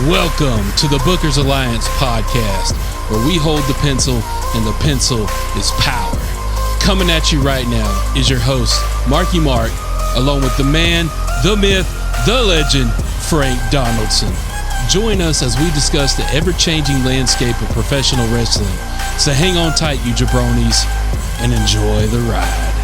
Welcome to the Bookers Alliance podcast, where we hold the pencil and the pencil is power. Coming at you right now is your host, Marky Mark, along with the man, the myth, the legend, Frank Donaldson. Join us as we discuss the ever-changing landscape of professional wrestling. So hang on tight, you jabronis, and enjoy the ride.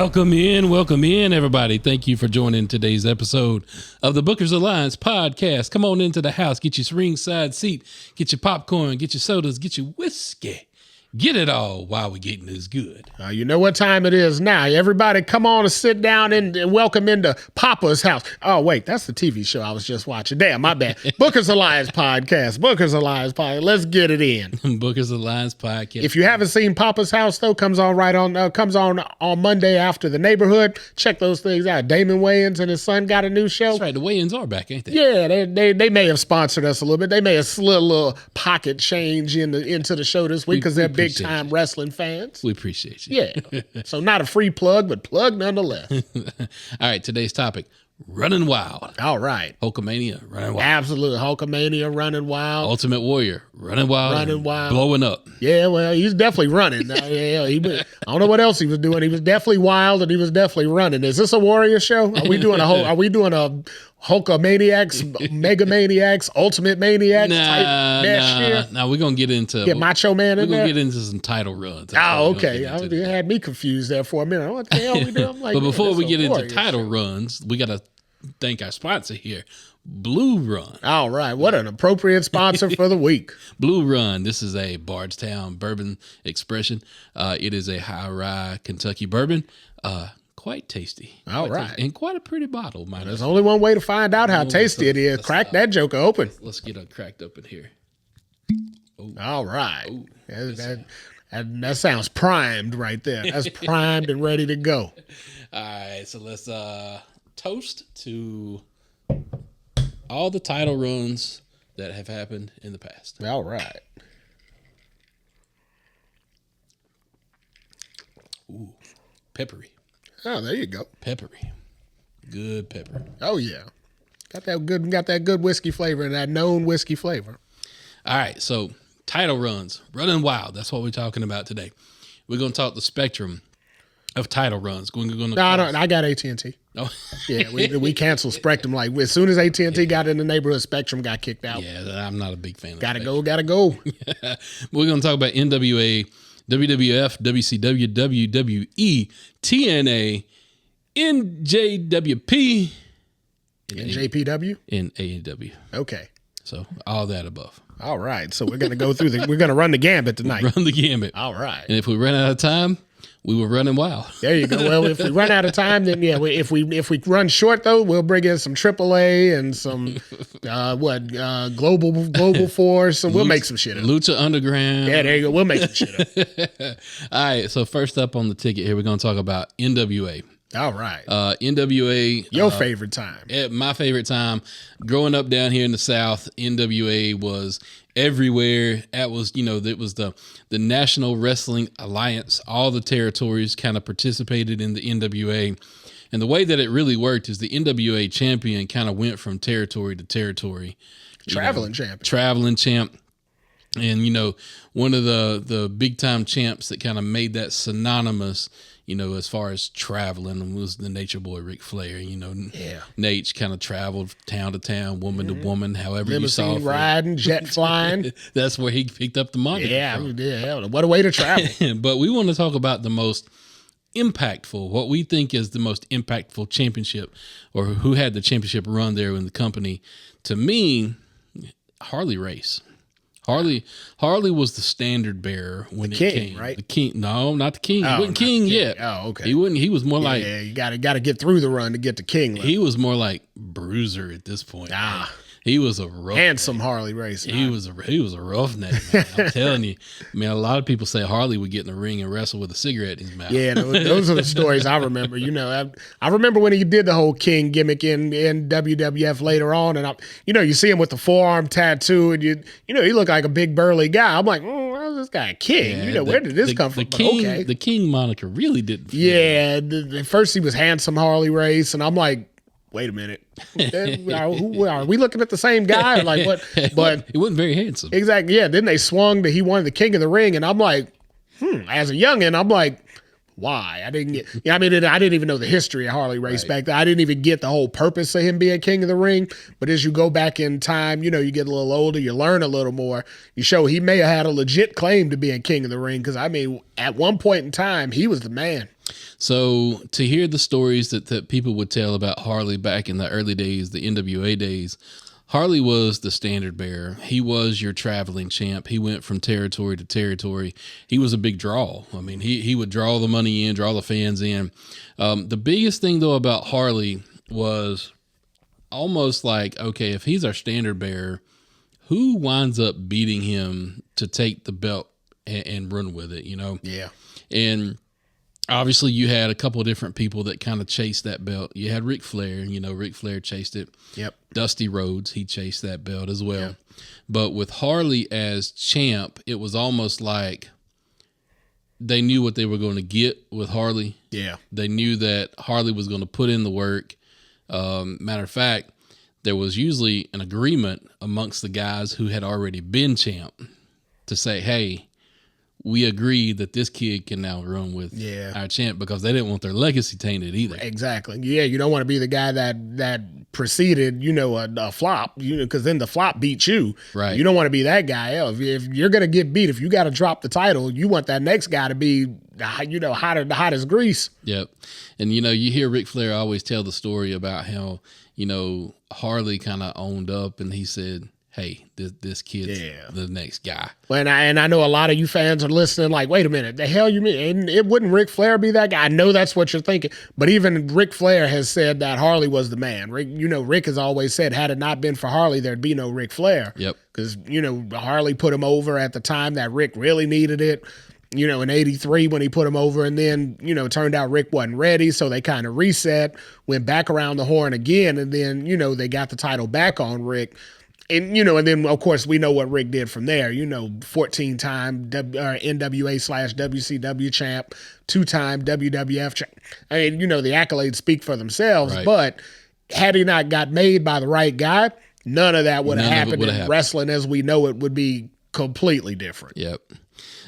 Welcome in, everybody. Thank you for joining today's episode of the Bookers Alliance podcast. Come on into the house, get your ringside seat, get your popcorn, get your sodas, get your whiskey. Get it all while we're getting this good. You know what time it is now. Everybody come on and sit down and welcome into Papa's house. Oh, wait, that's the TV show I was just watching. Damn, my bad. Bookers Alliance podcast. Bookers Alliance podcast. Let's get it in. Bookers Alliance podcast. If you haven't seen Papa's house, though, comes on Monday after The Neighborhood. Check those things out. Damon Wayans and his son got a new show. That's right. The Wayans are back, ain't they? Yeah, they may have sponsored us a little bit. They may have slid a little pocket change into the show this week because they're big time wrestling fans. We appreciate you. Yeah. So not a free plug, but plug nonetheless. All right, today's topic, running wild. All right. Hulkamania, running wild. Absolutely. Hulkamania, running wild. Ultimate Warrior, running wild. Running wild. Blowing up. Yeah, well, he's definitely running. I don't know what else he was doing. He was definitely wild and he was definitely running. Is this a Warrior show? Are we doing a Hulkamaniacs, Megamaniacs, Ultimate Maniacs type next year? No, we're going to get into... Get Macho Man in there? We're going to get into some title runs. Oh, okay. You had me confused there for a minute. What the hell we doing? I'm like, but before we get into title runs, we got to thank our sponsor here, Blue Run. All right. What an appropriate sponsor for the week. Blue Run. This is a Bardstown bourbon expression. It is a high rye Kentucky bourbon. Quite tasty. All right. And quite a pretty bottle. There's only one way to find out how tasty it is. Crack that joker open. Let's get it cracked open here. Ooh. All right. Ooh, that sounds primed right there. That's primed and ready to go. All right. So let's toast to all the title runs that have happened in the past. All right. Ooh, peppery. Oh, there you go. Peppery. Good pepper. Oh, yeah. Got that good whiskey flavor and that known whiskey flavor. All right, so title runs, running wild. That's what we're talking about today. We're going to talk the spectrum of title runs. I got AT&T. Oh. Yeah, we canceled Spectrum. Like, as soon as AT&T got in the neighborhood, Spectrum got kicked out. Yeah, I'm not a big fan of Gotta Spectrum. go. We're going to talk about NWA, WWF, WCW, WWE, TNA, NJWP, NJPW, and AEW. Okay. So all that above. All right. So we're gonna go through we're gonna run the gambit tonight. Run the gambit. All right. And if we run out of time, we were running wild. There you go. Well, if we run out of time, then yeah. If we run short though, we'll bring in some AAA and some Global Force, and we'll make some shit up. Lucha Underground. Yeah, there you go. We'll make some shit up. All right. So first up on the ticket here, we're gonna talk about NWA. All right. NWA. Your favorite time. My favorite time. Growing up down here in the South, NWA was everywhere. It was the National Wrestling Alliance. All the territories kind of participated in the NWA. And the way that it really worked is the NWA champion kind of went from territory to territory. Traveling champ. And, one of the big time champs that kind of made that synonymous, as far as traveling, was the Nature Boy Ric Flair. Nate kind of traveled town to town, woman to woman, however Limousine you saw. Riding, jet flying. That's where he picked up the moniker. Yeah, what a way to travel. But we want to talk about the most impactful, what we think is the most impactful championship, or who had the championship run there in the company. To me, Harley Race. Harley was the standard bearer when it came. Right? The king. No, not the king. Oh, he wasn't king yet. Oh, okay. He wasn't. He was more like. Yeah, you got to get through the run to get to king level. He was more like Bruiser at this point. He was a rough handsome Harley Race. He was a roughneck. Man. I'm telling you, man. A lot of people say Harley would get in the ring and wrestle with a cigarette in his mouth. Yeah, those are the stories I remember. I remember when he did the whole King gimmick in WWF later on, and you see him with the forearm tattoo, and he looked like a big burly guy. I'm like, How's this guy a king? Yeah, Where did this come from? The king moniker really didn't. Yeah, first he was handsome Harley Race, and I'm like, wait a minute, are we looking at the same guy? Like what? But he wasn't very handsome. Exactly. Yeah. Then they swung that he wanted the King of the Ring, and I'm like, As a youngin', I'm like, why? I didn't get. I didn't even know the history of Harley Race back then. I didn't even get the whole purpose of him being King of the Ring. But as you go back in time, you get a little older, you learn a little more. You show he may have had a legit claim to being King of the Ring because at one point in time, he was the man. So to hear the stories that people would tell about Harley back in the early days, the NWA days, Harley was the standard bearer. He was your traveling champ. He went from territory to territory. He was a big draw. I mean, he would draw the money in, draw the fans in. The biggest thing, though, about Harley was almost like, okay, if he's our standard bearer, who winds up beating him to take the belt and run with it, Yeah. And obviously, you had a couple of different people that kind of chased that belt. You had Ric Flair. Ric Flair chased it. Yep. Dusty Rhodes, he chased that belt as well. Yep. But with Harley as champ, it was almost like they knew what they were going to get with Harley. Yeah. They knew that Harley was going to put in the work. Matter of fact, there was usually an agreement amongst the guys who had already been champ to say, hey, we agree that this kid can now run with our champ, because they didn't want their legacy tainted either. Exactly. Yeah, you don't want to be the guy that preceded, a flop, because then the flop beat you. Right. You don't want to be that guy. If you're going to get beat, if you got to drop the title, you want that next guy to be, hot as grease. Yep. And, you hear Ric Flair always tell the story about how, Harley kind of owned up and he said, hey, this kid's the next guy. And I know a lot of you fans are listening like, wait a minute, the hell you mean? And it wouldn't Ric Flair be that guy? I know that's what you're thinking. But even Ric Flair has said that Harley was the man. Rick has always said, had it not been for Harley, there'd be no Ric Flair. Yep. Because, Harley put him over at the time that Rick really needed it. In 83 when he put him over, and then, turned out Rick wasn't ready. So they kind of reset, went back around the horn again. And then, they got the title back on Rick. And, and then, of course, we know what Rick did from there. 14-time NWA/WCW champ, 2-time WWF champ. I mean, the accolades speak for themselves. Right. But had he not got made by the right guy, none of that would have happened. Wrestling as we know it would be completely different. Yep.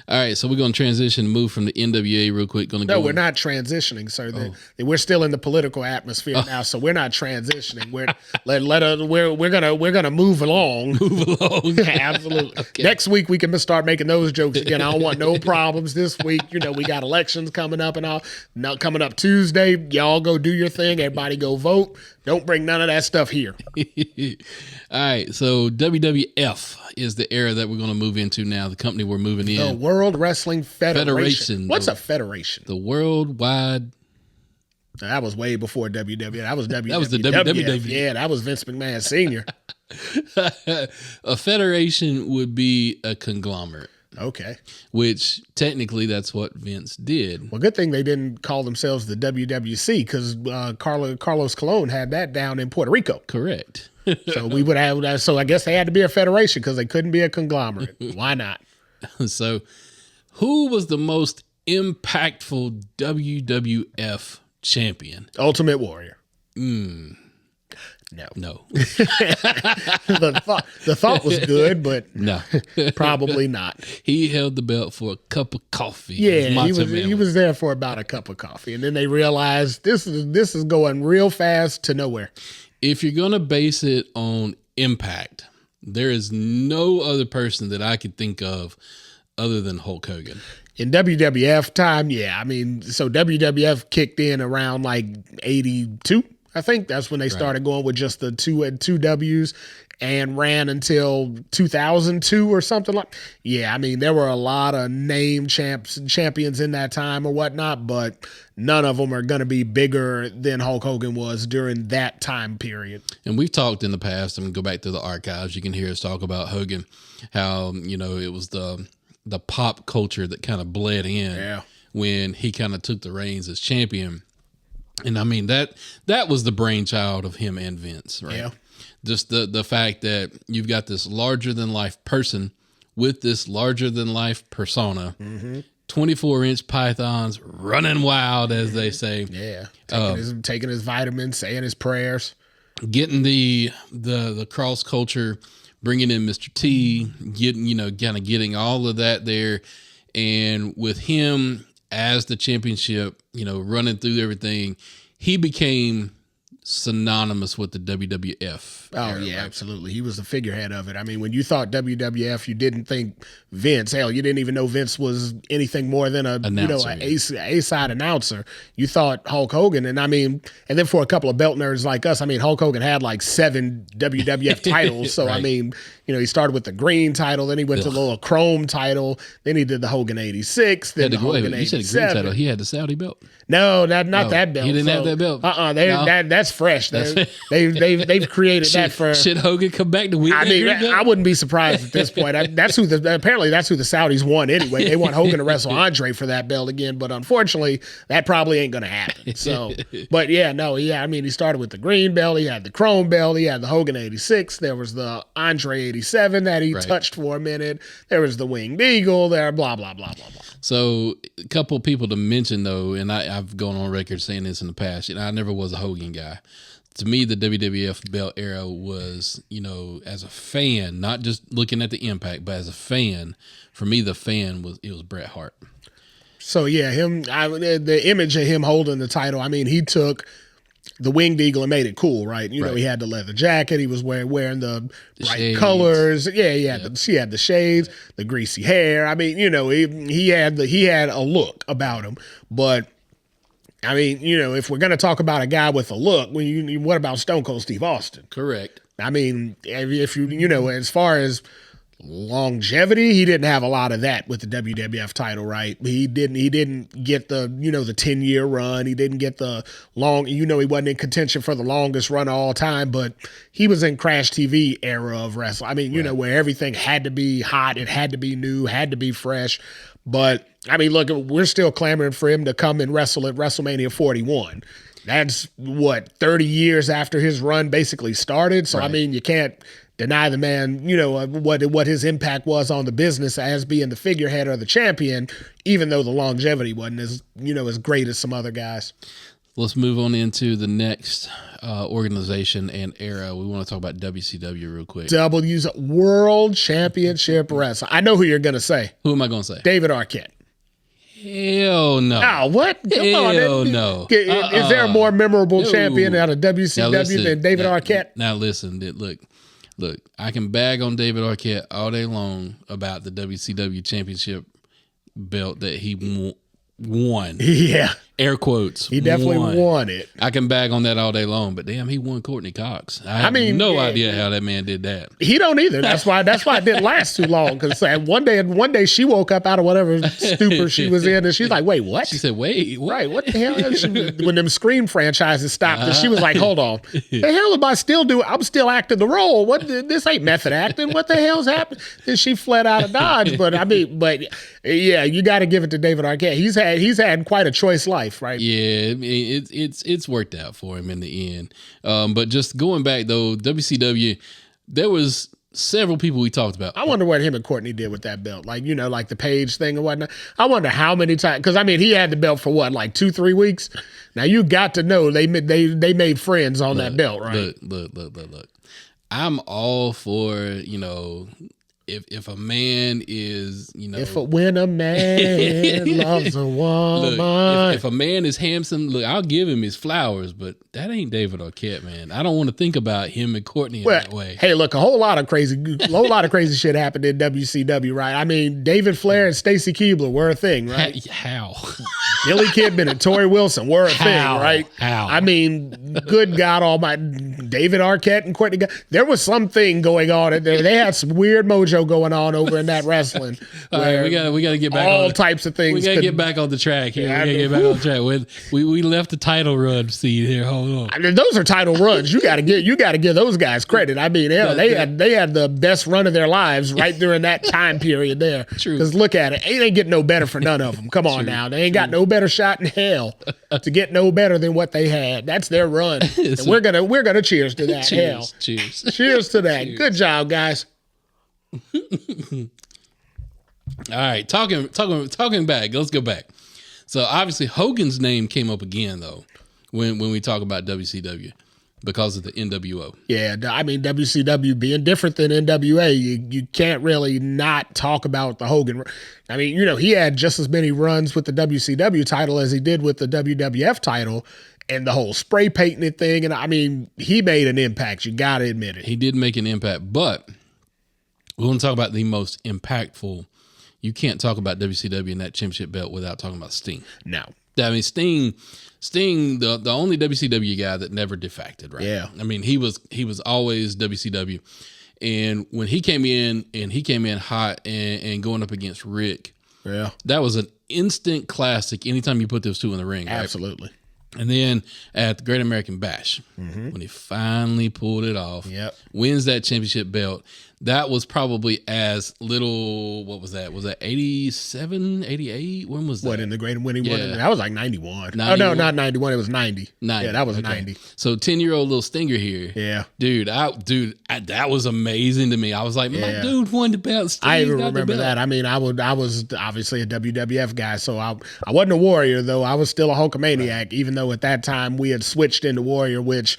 All right, so we're going to transition and move from the NWA real quick. No, we're not transitioning, sir. We're still in the political atmosphere now, so we're not transitioning. We're gonna move along. Move along. Absolutely. Okay. Next week we can start making those jokes again. I don't want no problems this week. We got elections coming up and all. Now coming up Tuesday, y'all go do your thing. Everybody go vote. Don't bring none of that stuff here. All right, so WWF is the era that we're going to move into now, the company we're moving in. The World Wrestling Federation. What's a federation? The Worldwide. That was way before WWF. That was WWF. That was the WWF. Yeah, that was Vince McMahon Sr. A federation would be a conglomerate. Okay. Which technically that's what Vince did. Well, good thing they didn't call themselves the WWC, because Carlos Colon had that down in Puerto Rico. Correct. So we would have that. So I guess they had to be a federation because they couldn't be a conglomerate. Why not? So who was the most impactful WWF champion? Ultimate Warrior. No. The thought was good, but no, probably not. He held the belt for a cup of coffee. Yeah, he was there for about a cup of coffee, and then they realized this is going real fast to nowhere. If you're gonna base it on impact, there is no other person that I could think of other than Hulk Hogan. In WWF time, yeah. I mean, so WWF kicked in around like 82. I think that's when they started going with just the two W's and ran until 2002 or something like. Yeah, I mean, there were a lot of name champions in that time or whatnot, but none of them are going to be bigger than Hulk Hogan was during that time period. And we've talked in the past, and go back to the archives, you can hear us talk about Hogan, how, it was the pop culture that kind of bled in when he kind of took the reins as champion. And I mean, that was the brainchild of him and Vince, right? Yeah. Just the fact that you've got this larger than life person with this larger than life persona. 24-inch pythons running wild, as they say. Yeah, taking his vitamins, saying his prayers, getting the cross culture, bringing in Mr. T, getting all of that there, and with him as the championship, running through everything, he became synonymous with the WWF. Oh, yeah, right? Absolutely. He was the figurehead of it. I mean, when you thought WWF, you didn't think Vince. Hell, you didn't even know Vince was anything more than an A-side announcer. You thought Hulk Hogan. And I mean, and then for a couple of belt nerds like us, I mean, Hulk Hogan had like 7 WWF titles. So, right. I mean, he started with the green title, then he went to the little chrome title, then he did the Hogan 86, then the Hogan 87. You said the green title. He had the Saudi belt. No, not that belt. He didn't have that belt. That's fresh. They've created that for. Should Hogan come back to win? I mean, I wouldn't be surprised at this point. Apparently that's who the Saudis want anyway. They want Hogan to wrestle Andre for that belt again, but unfortunately, that probably ain't going to happen. So, but I mean, he started with the green belt. He had the chrome belt. He had the Hogan 86. There was the Andre 87 that he touched for a minute. There was the Winged Eagle. There, blah blah blah blah blah. So, a couple of people to mention though, and I've gone on record saying this in the past. I never was a Hogan guy. To me, the WWF belt era was, as a fan, not just looking at the Impact, but as a fan, for me, the fan was Bret Hart. So yeah, the image of him holding the title. I mean, he took the Winged Eagle and made it cool, right? You know, he had the leather jacket. He was wearing the bright shades. Colors. Yeah, he had the shades, the greasy hair. I mean, he had a look about him, but. I mean, if we're going to talk about a guy with a look, what about Stone Cold Steve Austin? Correct. I mean, if as far as longevity, he didn't have a lot of that with the WWF title, right? He didn't get the 10-year run. He didn't get the long, he wasn't in contention for the longest run of all time, but he was in Crash TV era of wrestling. I mean, where everything had to be hot, it had to be new, had to be fresh. But I mean, look, we're still clamoring for him to come and wrestle at WrestleMania 41. That's 30 years after his run basically started. So, I mean, you can't deny the man, what his impact was on the business as being the figurehead or the champion, even though the longevity wasn't as great as some other guys. Let's move on into the next organization and era. We want to talk about WCW real quick. W's World Championship Wrestling. I know who you're going to say. Who am I going to say? David Arquette. Hell no. Oh, what? Hell no. Is there a more memorable champion out of WCW than David Arquette? Now listen, look, I can bag on David Arquette all day long about the WCW championship belt that he won. Yeah. Air quotes. He definitely won it. I can bag on that all day long, but damn, he won Courtney Cox. I have no idea how that man did that. He don't either. That's why it didn't last too long. Because one day she woke up out of whatever stupor she was in, and she's like, "Wait, what?" She said, "Wait, what? Right? What the hell?" When them Scream franchises stopped, and she was like, "Hold on, the hell am I still doing? I'm still acting the role. What? This ain't method acting. What the hell's happened?" Then she fled out of Dodge. But yeah, you got to give it to David Arquette. He's had quite a choice life. Right? Yeah, it's worked out for him in the end. But just going back though, WCW, there was several people we talked about. I wonder what him and Courtney did with that belt, like the Page thing and whatnot. I wonder how many times, because I mean he had the belt for what, like 2-3 weeks. Now you got to know they made friends on that belt, right? Look. I'm all for If a man is, when a man loves a woman. Look, if a man is handsome, look, I'll give him his flowers, but that ain't David Arquette, man. I don't want to think about him and Courtney in that way. Hey, look, a whole lot of crazy shit happened in WCW, right? I mean, David Flair and Stacy Keibler were a thing, right? How? Billy Kidman and Torrie Wilson were a thing, right? How? I mean, good God Almighty, David Arquette and Courtney. There was something going on in there. They had some weird mojo going on over in that wrestling. All right, we got to get back. All types of things. We got to get back on the track here. We got to get back on the track. We left the title run seed here. Hold on. I mean, those are title runs. You got to give those guys credit. I mean, they had the best run of their lives right during that time period there. True. Because look at it, ain't getting no better for none of them. Come on now, they ain't got no better shot in hell to get no better than what they had. That's their run. And we're gonna cheers to that. Cheers to that. Cheers. Good job, guys. All right, talking back. Let's go back. So obviously Hogan's name came up again though when we talk about WCW because of the NWO. Yeah, I mean WCW being different than NWA, you can't really not talk about the Hogan. I mean, you know, he had just as many runs with the WCW title as he did with the WWF title. And the whole spray painting thing. And I mean, he made an impact. You got to admit it. He did make an impact. But we want to talk about the most impactful. You can't talk about WCW and that championship belt without talking about Sting. No. I mean, Sting, the only WCW guy that never defected, right? Yeah. I mean, he was always WCW. And when he came in hot and going up against Rick, yeah, that was an instant classic anytime you put those two in the ring. Right? Absolutely. And then at the Great American Bash, when he finally pulled it off, wins that championship belt, that was probably as little, what was that? Was that 87, 88? When was that? What, in the Great when he won it? That was like 91. 91. Oh, no, not 91. It was 90. 90. Yeah, that was 90. So 10-year-old little Stinger here. Yeah. Dude, that was amazing to me. I was like, my dude won the belt. Sting I even got the remember belt. that. I mean, I was obviously a WWF guy, so I wasn't a Warrior, though. I was still a Hulkamaniac, even though at that time we had switched into Warrior, which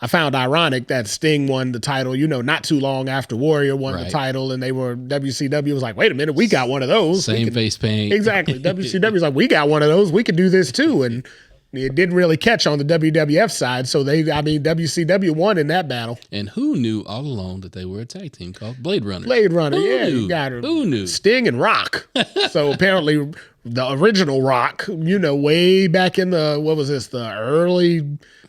I found ironic that Sting won the title, you know, not too long after Warrior won the title, and WCW was like, wait a minute, we got one of those. Same face paint. Exactly. WCW was like, we got one of those. We could do this too. And it didn't really catch on the WWF side. So WCW won in that battle. And who knew all along that they were a tag team called Blade Runner? Blade Runner, Who yeah. knew? You got Who knew? Sting and Rock. So apparently the original Rock, you know, way back in the, what was this, the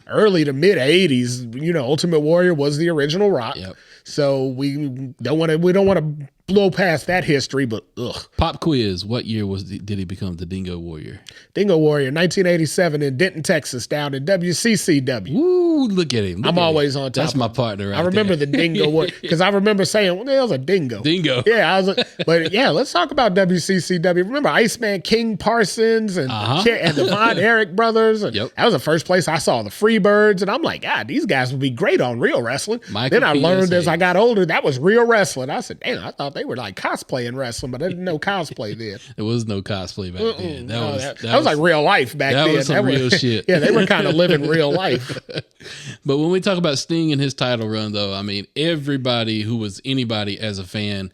early to mid 80s, you know, Ultimate Warrior was the original Rock. Yep. So we don't want to blow past that history, but ugh. Pop quiz. What year did he become the Dingo Warrior? Dingo Warrior, 1987 in Denton, Texas, down in WCCW. Ooh, look at him. I'm always on top. That's my partner right I remember the Dingo Warrior, because I remember saying, what the hell's a dingo? Dingo. Yeah, I was like, but yeah, let's talk about WCCW. Remember Iceman King Parsons and the Von Erich brothers? And that was the first place I saw the Freebirds, and I'm like, God, these guys would be great on real wrestling. Then I learned as I got older, that was real wrestling. I said, damn, I thought they were like cosplaying wrestling, but I didn't know cosplay then. There was no cosplay back then. That was like real life back then. That was some real shit. Yeah, they were kind of living real life. But when we talk about Sting and his title run, though, I mean, everybody who was anybody as a fan,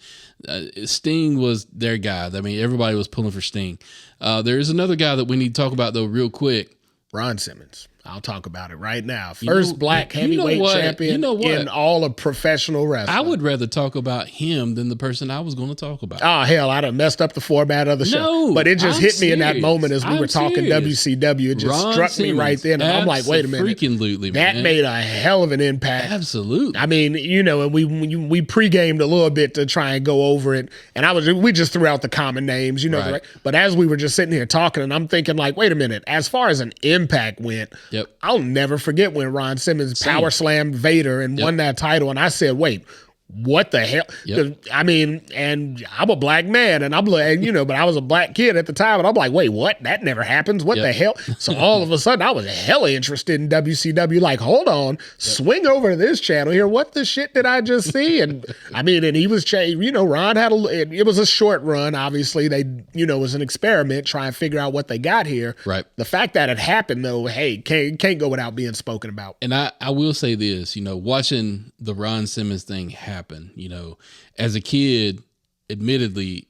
Sting was their guy. I mean, everybody was pulling for Sting. There is another guy that we need to talk about, though, real quick. Ron Simmons. I'll talk about it right now. First black heavyweight champion in all of professional wrestling. I would rather talk about him than the person I was going to talk about. Oh, hell, I'd have messed up the format of the show. No, but it just hit me in that moment as we were talking WCW. It just struck me right then. And I'm like, wait a minute. That made a hell of an impact. Absolutely. I mean, you know, and we pre-gamed a little bit to try and go over it. And we just threw out the common names, you know. Right. But as we were just sitting here talking, and I'm thinking like, wait a minute, as far as an impact went, I'll never forget when Ron Simmons power slammed Vader and won that title. And I said, wait, what the hell? I mean, and I'm a black man, and I'm like, you know, but I was a black kid at the time, and I'm like, wait, what? That never happens. What the hell? So all of a sudden, I was hella interested in WCW. Like, hold on, swing over to this channel here. What the shit did I just see? And I mean, and he was changed. You know, Ron had it was a short run. Obviously, they, you know, it was an experiment trying to figure out what they got here. Right. The fact that it happened, though, hey, can't go without being spoken about. And I will say this, you know, watching the Ron Simmons thing happen, you know, as a kid, admittedly,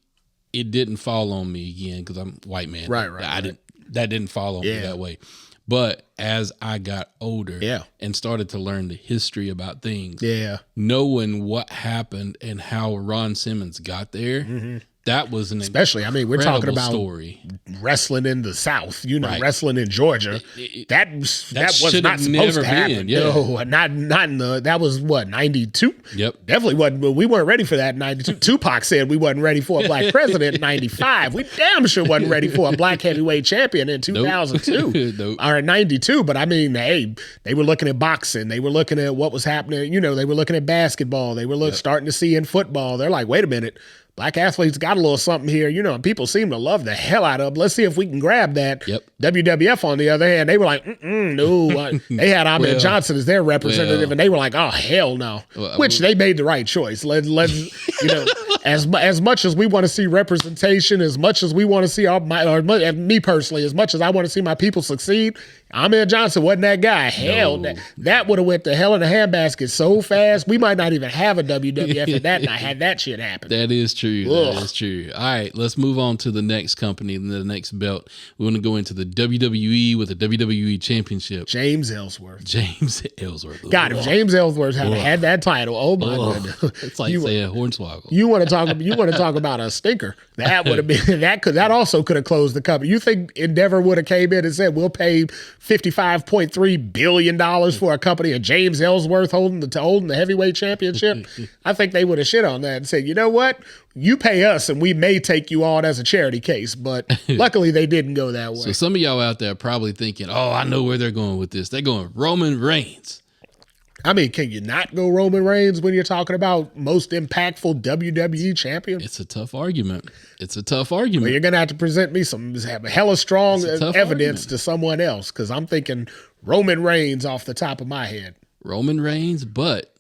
it didn't fall on me again because I'm a white man. Right. That didn't fall on me that way. But as I got older and started to learn the history about things, knowing what happened and how Ron Simmons got there, that was an especially, I mean, we're talking about story. Wrestling in the South, you know, wrestling in Georgia. That was not supposed to happen. No, not in the, that was what, 92? Yep. Definitely wasn't, we weren't ready for that in 92. Tupac said we wasn't ready for a black president in 95. We damn sure wasn't ready for a black heavyweight champion in 2002 or in 92. But I mean, hey, they were looking at boxing. They were looking at what was happening. You know, they were looking at basketball. They were starting to see in football. They're like, wait a minute. Black athletes got a little something here, you know, and people seem to love the hell out of them. Let's see if we can grab that. WWF, on the other hand, they were like, no. They had Ahmed Johnson as their representative, and they were like, oh, hell no. Which they made the right choice. Let's you know, as much as we want to see representation, as much as we want to see me personally, as much as I want to see my people succeed, Ahmed Johnson wasn't that guy. Hell, that would have went to hell in a handbasket so fast. We might not even have a WWF at that night had that shit happen. That is true. Ugh. That is true. All right, let's move on to the next company and the next belt. We want to go into the WWE with the WWE Championship. James Ellsworth. God, if James Ellsworth had that title, oh my goodness. It's like saying Hornswoggle. You want to talk about a stinker. That would have been that also could have closed the company. You think Endeavor would have came in and said, we'll pay $55.3 billion for a company of James Ellsworth holding the heavyweight championship? I think they would have shit on that and said, you know what? You pay us and we may take you on as a charity case. But luckily they didn't go that way. So some of y'all out there are probably thinking, oh, I know where they're going with this. They're going Roman Reigns. I mean, can you not go Roman Reigns when you're talking about most impactful WWE champion? It's a tough argument. Well, you're going to have to present me some hella strong evidence to someone else, because I'm thinking Roman Reigns off the top of my head. Roman Reigns, but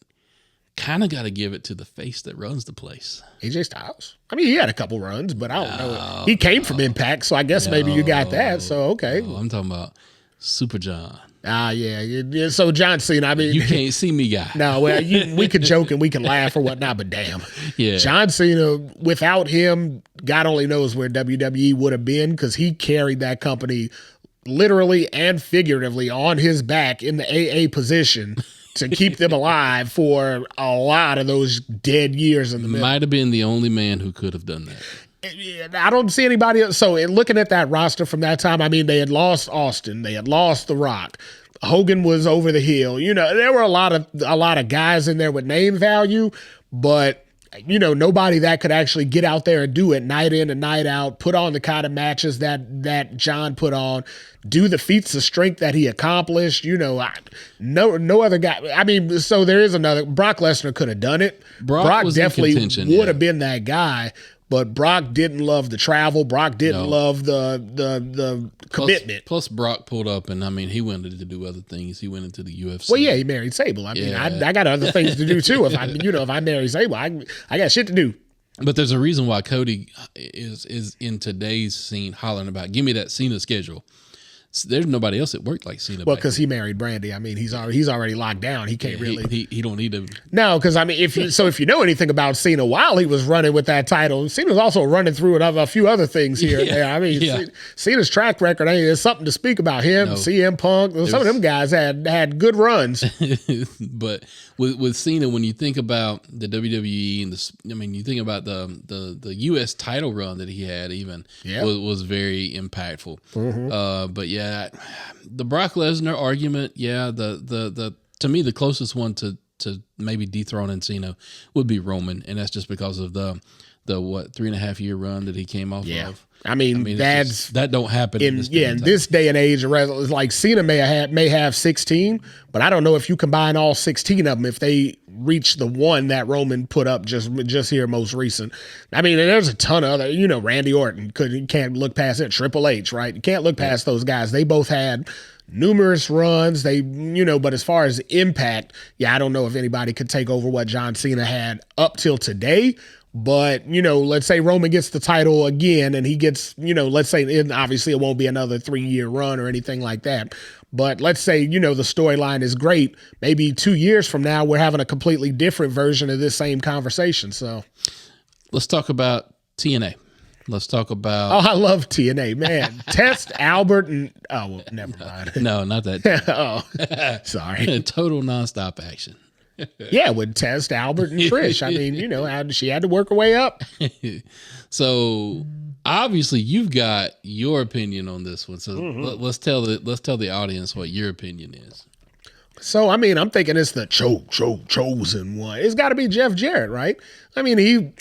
kind of got to give it to the face that runs the place. AJ Styles. I mean, he had a couple runs, but I don't know. He came from Impact, so I guess maybe you got that. So, okay. I'm talking about Super John. Yeah. So John Cena, I mean, you can't see me, guy. No, well, we could joke and we can laugh or whatnot, but damn, yeah, John Cena. Without him, God only knows where WWE would have been, because he carried that company literally and figuratively on his back in the AA position to keep them alive for a lot of those dead years in the middle. Might have been the only man who could have done that. I don't see anybody else. So in looking at that roster from that time, I mean, they had lost Austin, they had lost The Rock, Hogan was over the hill. You know, there were a lot of guys in there with name value, but you know, nobody that could actually get out there and do it night in and night out, put on the kind of matches that John put on, do the feats of strength that he accomplished. You know, no other guy. I mean, so there is another. Brock Lesnar could have done it. Brock definitely would have been that guy. But Brock didn't love the travel. Brock didn't love the commitment. Plus, Brock pulled up, and I mean, he wanted to do other things. He went into the UFC. Well, yeah, he married Sable. I mean, I got other things to do too. If I marry Sable, I got shit to do. But there's a reason why Cody is in today's scene hollering about, give me that Cena schedule. There's nobody else that worked like Cena. Well, because he married Brandy. I mean, he's already locked down. He can't really. He don't need to. No, because I mean, if you know anything about Cena, while he was running with that title, Cena was also running through a few other things here and there. I mean, Cena's track record, there's something to speak about him. CM Punk, some of them guys had good runs. But with Cena, when you think about the WWE and you think about the U.S. title run that he had, even was very impactful. Mm-hmm. But yeah, the Brock Lesnar argument, the to me the closest one to maybe dethroning Cena would be Roman, and that's just because of the 3.5 year run that he came off of. I mean that don't happen in this day and age. Like Cena may have 16, but I don't know if you combine all 16 of them if they reach the one that Roman put up just here most recent. I mean, there's a ton of other. Randy Orton can't look past it. Triple H, right? You can't look past those guys. They both had numerous runs. But as far as impact, I don't know if anybody could take over what John Cena had up till today. But, let's say Roman gets the title again and he gets, let's say, and obviously it won't be another 3-year run or anything like that. But let's say, the storyline is great. Maybe 2 years from now, we're having a completely different version of this same conversation. So let's talk about TNA. Let's talk about. Oh, I love TNA, man. Test, Albert, and never mind. No, not that. Oh, sorry. Total nonstop action. Yeah, with Test, Albert, and Trish. I mean, she had to work her way up. So obviously, you've got your opinion on this one. So let's tell the audience what your opinion is. So I mean, I'm thinking it's the chosen one. It's got to be Jeff Jarrett, right? I mean,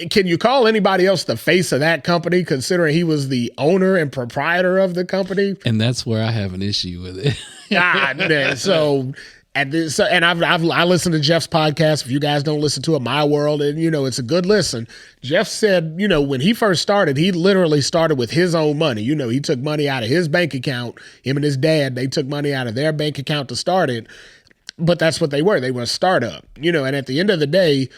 can you call anybody else the face of that company, considering he was the owner and proprietor of the company? And that's where I have an issue with it. I listen to Jeff's podcast. If you guys don't listen to it, My World, and it's a good listen. Jeff said, when he first started, he literally started with his own money. He took money out of his bank account. Him and his dad, they took money out of their bank account to start it. But that's what they were. They were a startup, and at the end of the day,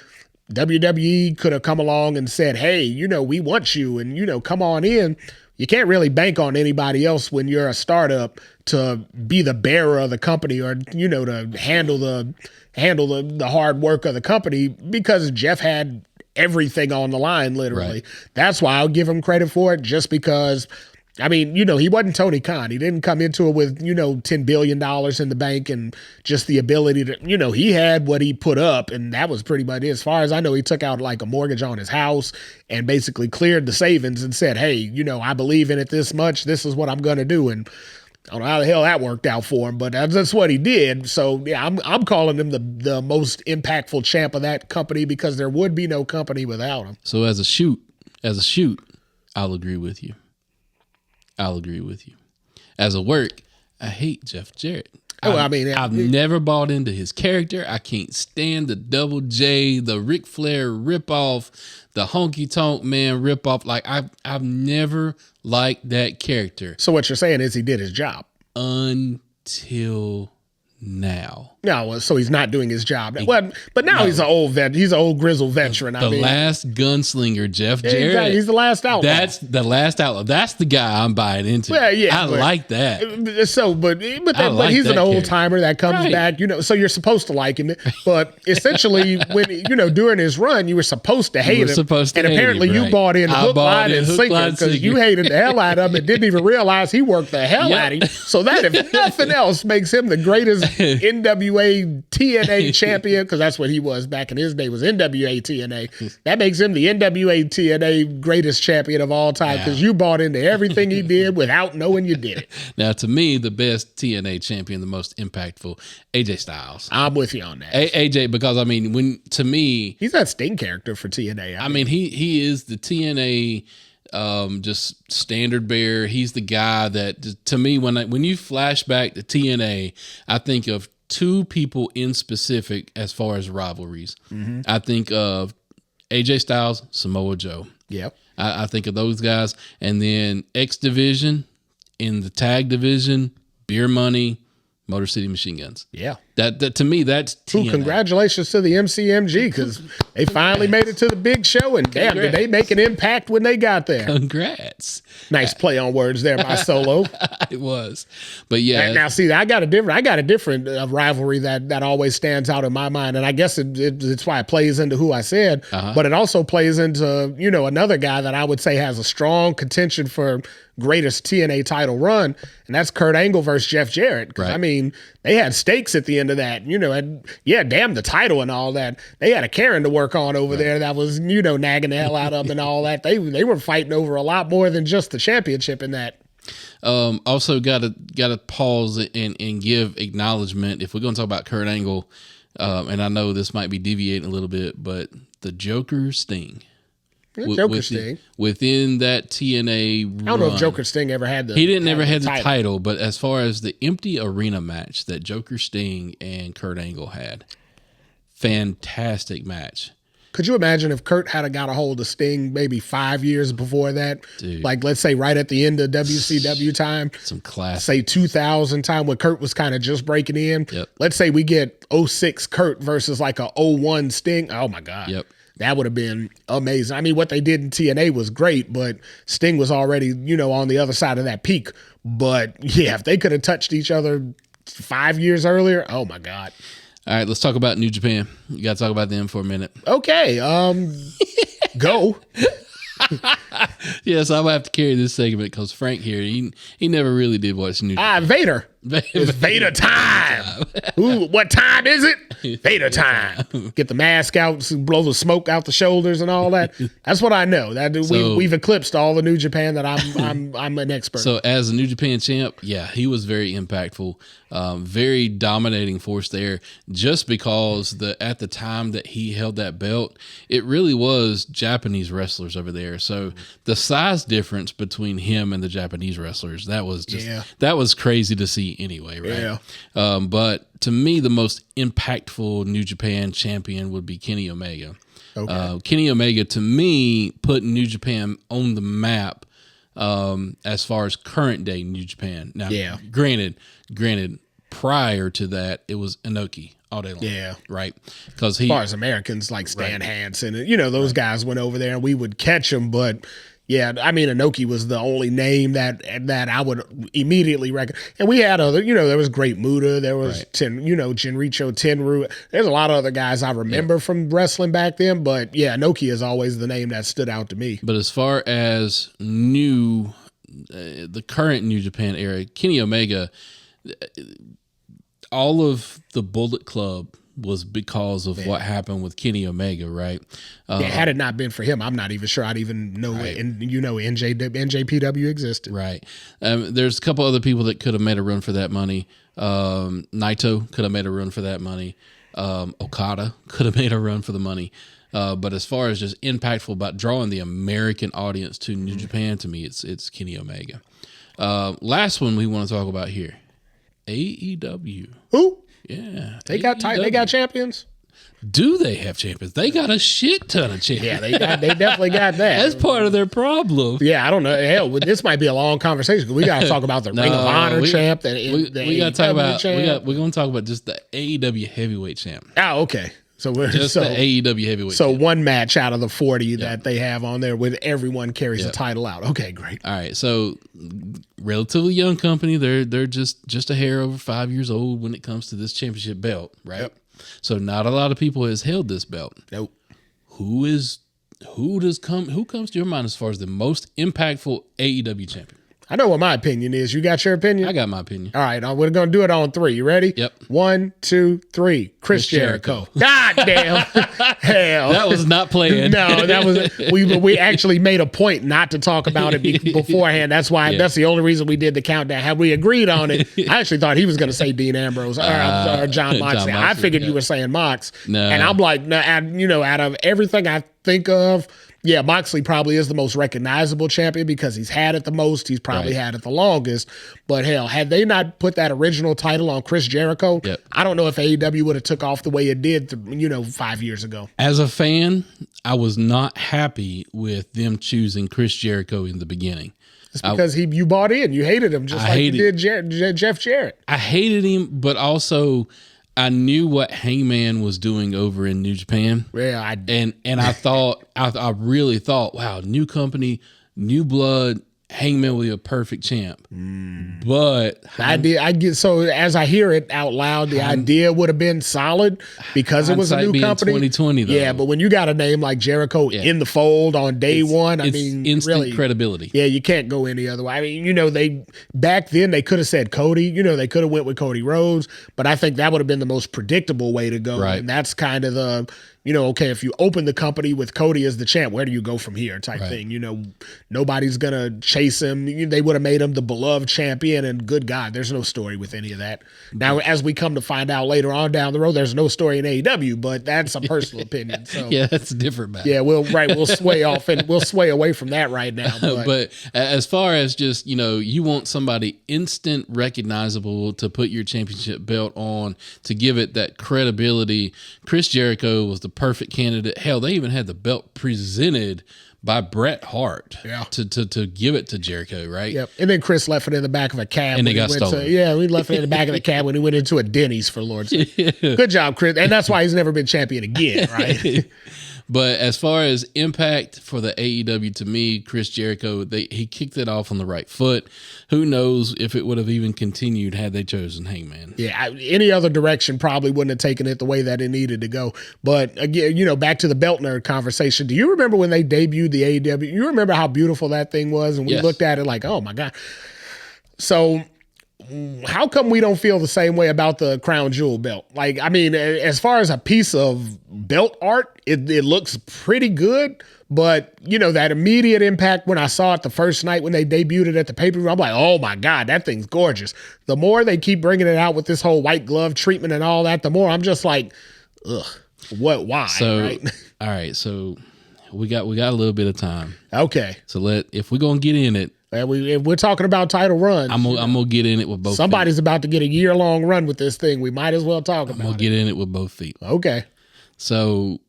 WWE could have come along and said, hey, we want you and, come on in. You can't really bank on anybody else when you're a startup to be the bearer of the company or, to handle the hard work of the company, because Jeff had everything on the line, literally. Right. That's why I'll give him credit for it, just because, he wasn't Tony Khan. He didn't come into it with, $10 billion in the bank and just the ability to, he had what he put up, and that was pretty much it. As far as I know, he took out like a mortgage on his house and basically cleared the savings and said, hey, I believe in it this much. This is what I'm going to do. And I don't know how the hell that worked out for him, but that's what he did. So, yeah, I'm calling him the most impactful champ of that company, because there would be no company without him. So as a shoot, I'll agree with you. As a work, I hate Jeff Jarrett. I've never bought into his character. I can't stand the Double J, the Ric Flair ripoff, the Honky Tonk Man ripoff. Like I've never liked that character. So what you're saying is he did his job until now. No, so he's not doing his job. Well, but now he's an old vet. He's an old grizzled veteran. The last gunslinger, Jeff Jarrett. Exactly. He's the last outlaw. That's the last outlaw. That's the guy I'm buying into. Well, yeah, I like that. So, but he's an old timer that comes back. So you're supposed to like him. But essentially, when during his run, you were supposed to hate him. And apparently, you bought in hook, line, and sinker, because you hated the hell out of him and didn't even realize he worked the hell out of him. So that, if nothing else, makes him the greatest NWA TNA champion, because that's what he was back in his day, was NWA TNA. That makes him the NWA TNA greatest champion of all time, because you bought into everything he did without knowing you did it. Now, to me, the best TNA champion, the most impactful, AJ Styles. I'm with you on that. AJ, because to me, he's that Sting character for TNA. He is the TNA just standard bearer. He's the guy that, to me, when you flash back to TNA, I think of two people in specific as far as rivalries. Mm-hmm. I think of AJ Styles, Samoa Joe. Yep. I think of those guys. And then X Division, in the tag division, Beer Money, Motor City Machine Guns. Yeah. That to me, that's TNA. Congratulations to the MCMG, because they finally made it to the big show, and damn, did they make an impact when they got there. Congrats. Nice play on words there by Solo. It was. But yeah. Now see, I got a different rivalry that always stands out in my mind, and I guess it's why it plays into who I said, but it also plays into, another guy that I would say has a strong contention for greatest TNA title run, and that's Kurt Angle versus Jeff Jarrett. Right. They had stakes at the end of that, and damn the title and all that. They had a Karen to work on over there that was, nagging the hell out of them and all that. They were fighting over a lot more than just the championship in that. Also gotta pause and give acknowledgement, if we're going to talk about Kurt Angle, and I know this might be deviating a little bit, but the Joker Sting. Sting. Within that TNA run. I don't know if Joker Sting ever had He didn't ever have the title, but as far as the empty arena match that Joker Sting and Kurt Angle had, fantastic match. Could you imagine if Kurt had got a hold of Sting maybe 5 years before that? Dude. Like, let's say right at the end of WCW time. Some classic. Say 2000 time when Kurt was kind of just breaking in. Yep. Let's say we get 06 Kurt versus like a 01 Sting. Oh, my God. Yep. That would have been amazing. What they did in TNA was great, but Sting was already, on the other side of that peak. But, yeah, if they could have touched each other 5 years earlier, oh, my God. All right, let's talk about New Japan. You got to talk about them for a minute. Okay, go. Yes, I'm going to have to carry this segment because Frank here, he never really did watch New Japan. Vader. It's Vader time. Ooh, what time is it? Vader time. Get the mask out, blow the smoke out the shoulders and all that. That's what I know. We've eclipsed all the New Japan that I'm an expert. So as a New Japan champ, yeah, he was very impactful, very dominating force there. Just because at the time that he held that belt, it really was Japanese wrestlers over there. So the size difference between him and the Japanese wrestlers, that was crazy to see anyway, right? Yeah. But to me, the most impactful New Japan champion would be Kenny Omega. Okay. Kenny Omega, to me, put New Japan on the map as far as current day New Japan. Now, granted, prior to that, it was Inoki. all day long. Yeah. Right. Because As far as Americans like Stan Hansen, those guys went over there and we would catch them. But yeah, I mean, Inoki was the only name that I would immediately recognize. And we had other, there was Great Muta, there was Genricho Tenryu. There's a lot of other guys I remember from wrestling back then. But yeah, Inoki is always the name that stood out to me. But as far as the current New Japan era, Kenny Omega, all of the Bullet Club was because of what happened with Kenny Omega, right? Had it not been for him, I'm not even sure I'd even know NJPW existed. Right. There's a couple other people that could have made a run for that money. Naito could have made a run for that money. Okada could have made a run for the money. But as far as just impactful about drawing the American audience to New Japan, to me, it's Kenny Omega. Last one we want to talk about here, AEW. Who? Yeah, they got champions. Do they have champions? They got a shit ton of champions. Yeah, they definitely got that. That's part of their problem. Yeah, I don't know. Hell, this might be a long conversation. We got to talk about the Ring of Honor champ. We got to talk about. We're going to talk about just the AEW heavyweight champ. Oh, okay. So we're just the AEW heavyweight. So one match out of the 40 that they have on there, with everyone carries the title out. Okay, great. All right. So relatively young company. They're just a hair over 5 years old when it comes to this championship belt, right? Yep. So not a lot of people has held this belt. Nope. Who comes to your mind as far as the most impactful AEW champion? I know what my opinion is. You got your opinion? I got my opinion. All right, we're going to do it on 3. You ready? Yep. 1, 2, 3. Chris Jericho. God damn. Hell. That was not planned. No, that was we actually made a point not to talk about it beforehand. That's why that's the only reason we did the countdown. Had we agreed on it, I actually thought he was going to say Dean Ambrose or John Moxley. I figured you were saying Mox. No. And I'm like, out of everything I think of, yeah, Moxley probably is the most recognizable champion because he's had it the most. He's probably had it the longest. But hell, had they not put that original title on Chris Jericho, I don't know if AEW would have took off the way it did, 5 years ago. As a fan, I was not happy with them choosing Chris Jericho in the beginning. It's because you bought in. You hated him just like you did Jeff Jarrett. I hated him, but also I knew what Hangman was doing over in New Japan. Yeah, and I thought, I really thought, wow, new company, new blood, Hangman will be a perfect champ. But as I hear it out loud, the idea would have been solid because it was a new company. 2020, though. Yeah, but when you got a name like Jericho in the fold on day one, instant really, credibility. Yeah, you can't go any other way. I mean, they back then they could have said Cody. They could have went with Cody Rhodes, but I think that would have been the most predictable way to go. Right. And that's kind of the okay, if you open the company with Cody as the champ, where do you go from here type thing? Nobody's going to chase him. They would have made him the beloved champion, and good God, there's no story with any of that. Now, as we come to find out later on down the road, there's no story in AEW, but that's a personal opinion. So yeah, that's a different matter. Yeah, we'll sway off and we'll sway away from that right now. But as far as just, you want somebody instant recognizable to put your championship belt on, to give it that credibility, Chris Jericho was the perfect candidate. Hell, they even had the belt presented by Bret Hart to give it to Jericho, right? Yep. And then Chris left it in the back of a cab. And they got stolen. We left it in the back of the cab when he went into a Denny's, for Lord's sake. Good job, Chris. And that's why he's never been champion again, right? But as far as impact for the AEW, to me, Chris Jericho, he kicked it off on the right foot. Who knows if it would have even continued had they chosen Hangman? Yeah, any other direction probably wouldn't have taken it the way that it needed to go. But again, back to the belt nerd conversation. Do you remember when they debuted the AEW? You remember how beautiful that thing was? And we looked at it like, oh my God. So how come we don't feel the same way about the Crown Jewel belt? Like, I mean, as far as a piece of belt art, it looks pretty good. But, that immediate impact when I saw it the first night when they debuted it at the pay-per-view, I'm like, oh my God, that thing's gorgeous. The more they keep bringing it out with this whole white glove treatment and all that, the more I'm just like, ugh, why? So, right? All right, so we got a little bit of time. Okay. So if we're going to get in it, if we're talking about title runs, I'm gonna get in it with both. Somebody's about to get a year-long run with this thing. We might as well talk about it. I'm gonna get in it with both feet. Okay. So,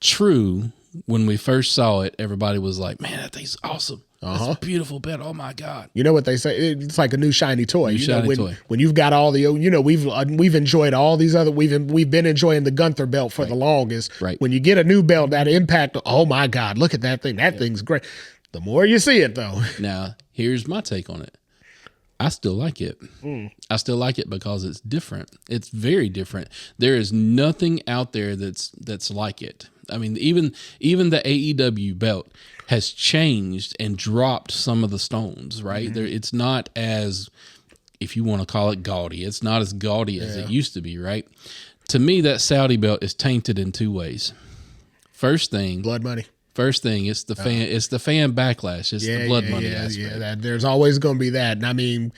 True, when we first saw it, everybody was like, "Man, that thing's awesome." That's a beautiful belt. Oh my God. You know what they say? It's like a new shiny toy. Shiny toy. When you've got all the, we've enjoyed all these other, we've been enjoying the Gunther belt for the longest. Right. When you get a new belt, that impact, oh my God, look at that thing. That thing's great. The more you see it though. Now, here's my take on it. I still like it. I still like it because it's different. It's very different. There is nothing out there that's like it. I mean, even the AEW belt has changed and dropped some of the stones, right? It's not as, if you want to call it gaudy, it's not as gaudy as it used to be, right? To me, that Saudi belt is tainted in two ways. First thing, Blood money. it's the fan, it's the fan backlash. It's the blood money aspect. Yeah, there's always going to be that. And I mean,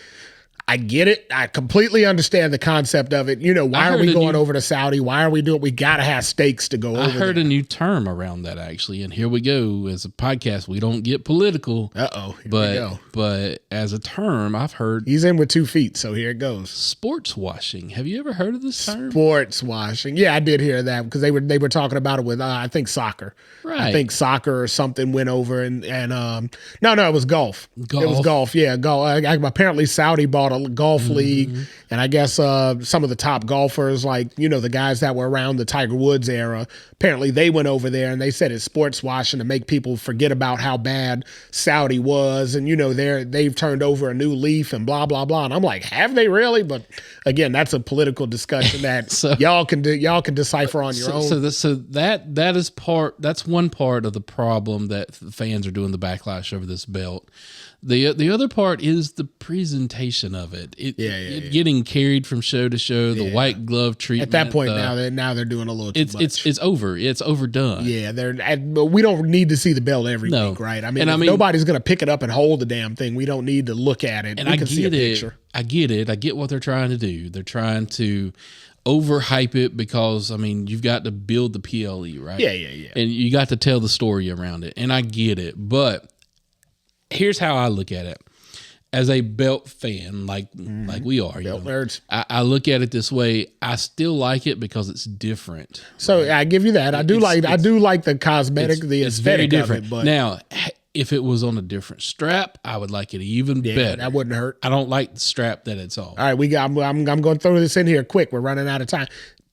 I get it. I completely understand the concept of it. Why are we going over to Saudi? Why are we doing? We got to have stakes to go over. I heard a new term around that actually, and here we go. As a podcast, we don't get political. But as a term, I've heard he's in with 2 feet, so here it goes. Sports washing. Have you ever heard of this term? Sports washing. Yeah, I did hear that because they were talking about it with I think soccer. Right. I think soccer or something went over and no, it was golf. It was golf. Yeah, golf. Apparently Saudi bought a golf league, and I guess some of the top golfers, like the guys that were around the Tiger Woods era, apparently they went over there and they said it's sports washing to make people forget about how bad Saudi was, and they've turned over a new leaf and blah blah blah. And I'm like, have they really? But again, that's a political discussion that y'all can decipher on your own. That's one part of the problem that fans are doing the backlash over this belt. The other part is the presentation of it. Getting carried from show to show, the white glove treatment. At that point, now they're doing a little too much. It's over. It's overdone. Yeah, but we don't need to see the belt every week, right? I mean, nobody's going to pick it up and hold the damn thing. We don't need to look at it. And we can see a picture. I get it. I get what they're trying to do. They're trying to overhype it because, you've got to build the PLE, right? Yeah. And you got to tell the story around it. And I get it. But here's how I look at it. As a belt fan, like we are, belt nerds, I look at it this way. I still like it because it's different. So right? I give you that. I do like the cosmetic, the aesthetic very different. Of it. But now, if it was on a different strap, I would like it even better. That wouldn't hurt. I don't like the strap that it's on. All right, I'm going to throw this in here quick. We're running out of time.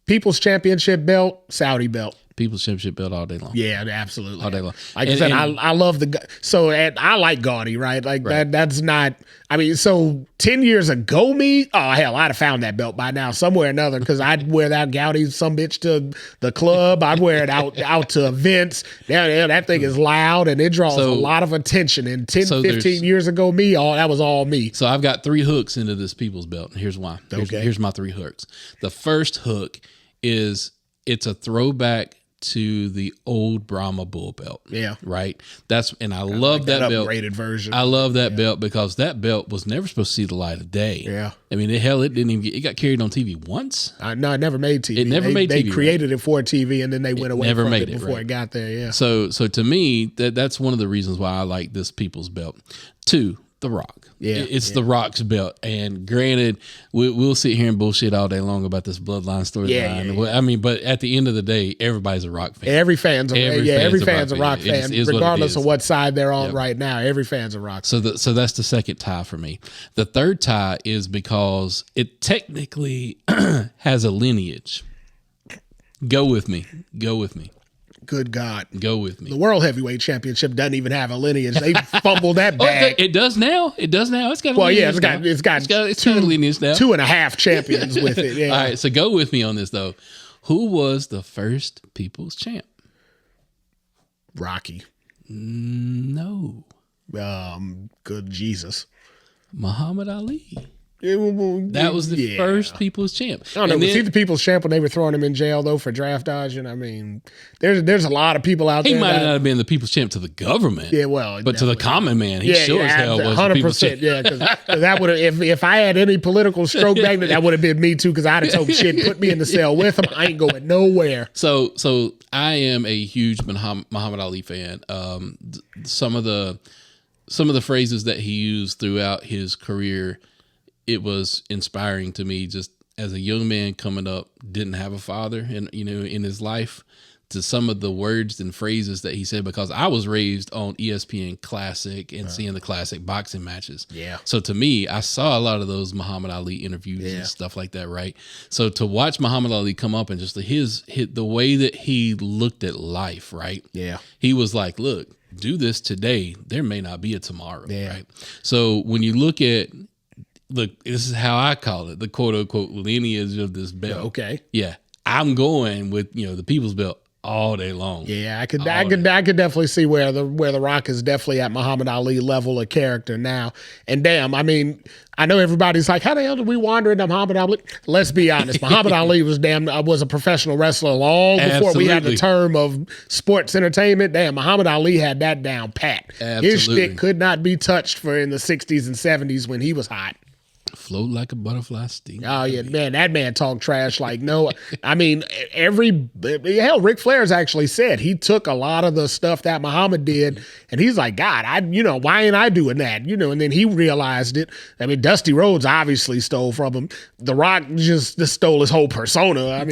People's Championship belt, Saudi belt. People's Championship belt all day long. Yeah, absolutely. All day long. Like I said, I love I like gaudy, right? Like right. That's not, so 10 years ago I'd have found that belt by now somewhere or another because I'd wear that gaudy bitch to the club. I'd wear it out to events. That thing is loud and it draws a lot of attention. And 15 years ago that was all me. So I've got 3 hooks into this People's belt. And here's why. Okay. Here's my 3 hooks. The first hook is it's a throwback to the old Brahma bull belt. Yeah. Right? I love that belt. Upgraded version. I love that belt because that belt was never supposed to see the light of day. Yeah. It didn't even it got carried on TV once. No, it never made TV. It never made TV. They created it for TV and then they went away from it before it got there. Yeah. So to me, that's one of the reasons why I like this People's belt. 2, The Rock. Yeah, it's The Rock's belt. And granted, we'll sit here and bullshit all day long about this bloodline storyline. Yeah. But at the end of the day, everybody's a Rock fan. Every fan's a Rock fan, regardless of what side they're on right now. Every fan's a Rock fan. So that's the second tie for me. The third tie is because it technically has a lineage. Go with me. Good God. Go with me. The World Heavyweight Championship doesn't even have a lineage. They fumbled that bag. It does now. It's got a lineage. It's got two lineages now. 2.5 champions with it. Yeah. All right, so go with me on this, though. Who was the first People's Champ? Rocky. No. Good Jesus. Muhammad Ali. That was the first People's Champ. I don't know. Was he the People's Champ when they were throwing him in jail, though, for draft dodging? There's a lot of people out there. He might not have been the People's Champ to the government. Yeah, well. But to the common man, he sure as hell was 100%, the People's Champ. Yeah, because that would have, if I had any political stroke back then, that would have been me, too, because I'd have told shit, put me in the cell with him. I ain't going nowhere. So I am a huge Muhammad Ali fan. Some of the phrases that he used throughout his career, it was inspiring to me. Just as a young man coming up, didn't have a father in his life. to some of the words and phrases that he said, because I was raised on ESPN Classic and seeing the classic boxing matches. Yeah. So to me, I saw a lot of those Muhammad Ali interviews and stuff like that, right? So to watch Muhammad Ali come up and just the way that he looked at life, right? Yeah. He was like, look, do this today, there may not be a tomorrow, Yeah. right? So when you look, this is how I call it, the quote unquote lineage of this belt. Okay. Yeah. I'm going with, the People's Belt all day long. Yeah, I could definitely see where the Rock is definitely at Muhammad Ali level of character now. And damn, I mean, I know everybody's like, how the hell did we wander into Muhammad Ali? Let's be honest, Muhammad Ali was a professional wrestler long before we had the term of sports entertainment. Damn, Muhammad Ali had that down pat. Absolutely. His shtick could not be touched for in the 60s and 70s when he was hot. Float like a butterfly sting. Oh yeah, man, that man talked trash like no. I mean, Ric Flair's actually said he took a lot of the stuff that Muhammad did, and he's like, God, why ain't I doing that? And then he realized it. I mean, Dusty Rhodes obviously stole from him. The Rock just stole his whole persona.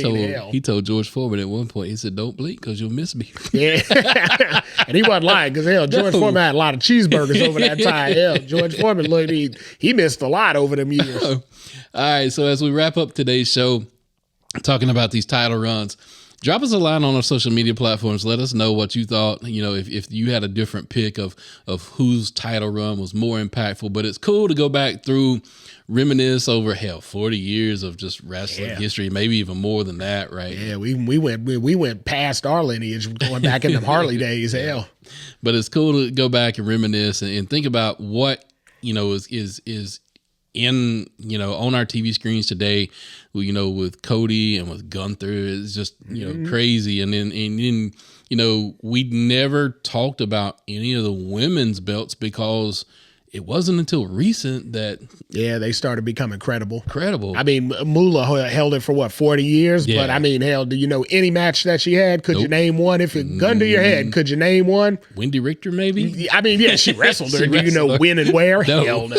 He told George Foreman at one point, he said, "Don't blink because you'll miss me." Yeah, and he wasn't lying because George Foreman had a lot of cheeseburgers over that time. George Foreman he missed a lot over them years. All right, so as we wrap up today's show, talking about these title runs, drop us a line on our social media platforms. Let us know what you thought. If you had a different pick of whose title run was more impactful. But it's cool to go back through, reminisce over 40 years of just wrestling history, maybe even more than that, right? Yeah, we went past our lineage, going back in the Harley days. Hell, but it's cool to go back and reminisce and think about what is in on our TV screens today, with Cody and with Gunther. It's just crazy. And then we never talked about any of the women's belts because it wasn't until recent that they started becoming credible. I mean, Moolah held it for 40 years, but I mean, hell, do you know any match that she had? Could you name one? If it gun to your head, could you name one? Wendy Richter, maybe? I mean, yeah, she wrestled her. Do you know when and where? No. Hell no.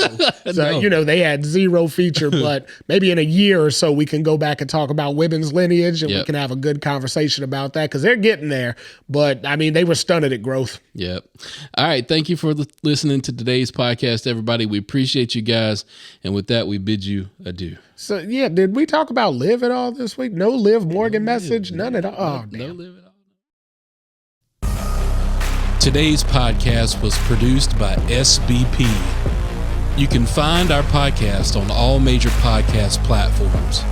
So, they had zero feature, but maybe in a year or so we can go back and talk about women's lineage and we can have a good conversation about that because they're getting there. But, I mean, they were stunted at growth. Yep. All right. Thank you for listening to today's podcast, everybody. We appreciate you guys. And with that, we bid you adieu. So, yeah, did we talk about Liv at all this week? No Liv Morgan message? None at all. Oh, damn. No Liv at all. Today's podcast was produced by SBP. You can find our podcast on all major podcast platforms.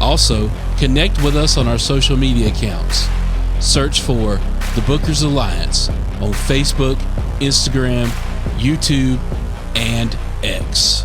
Also, connect with us on our social media accounts. Search for The Bookers Alliance on Facebook, Instagram, YouTube, and X.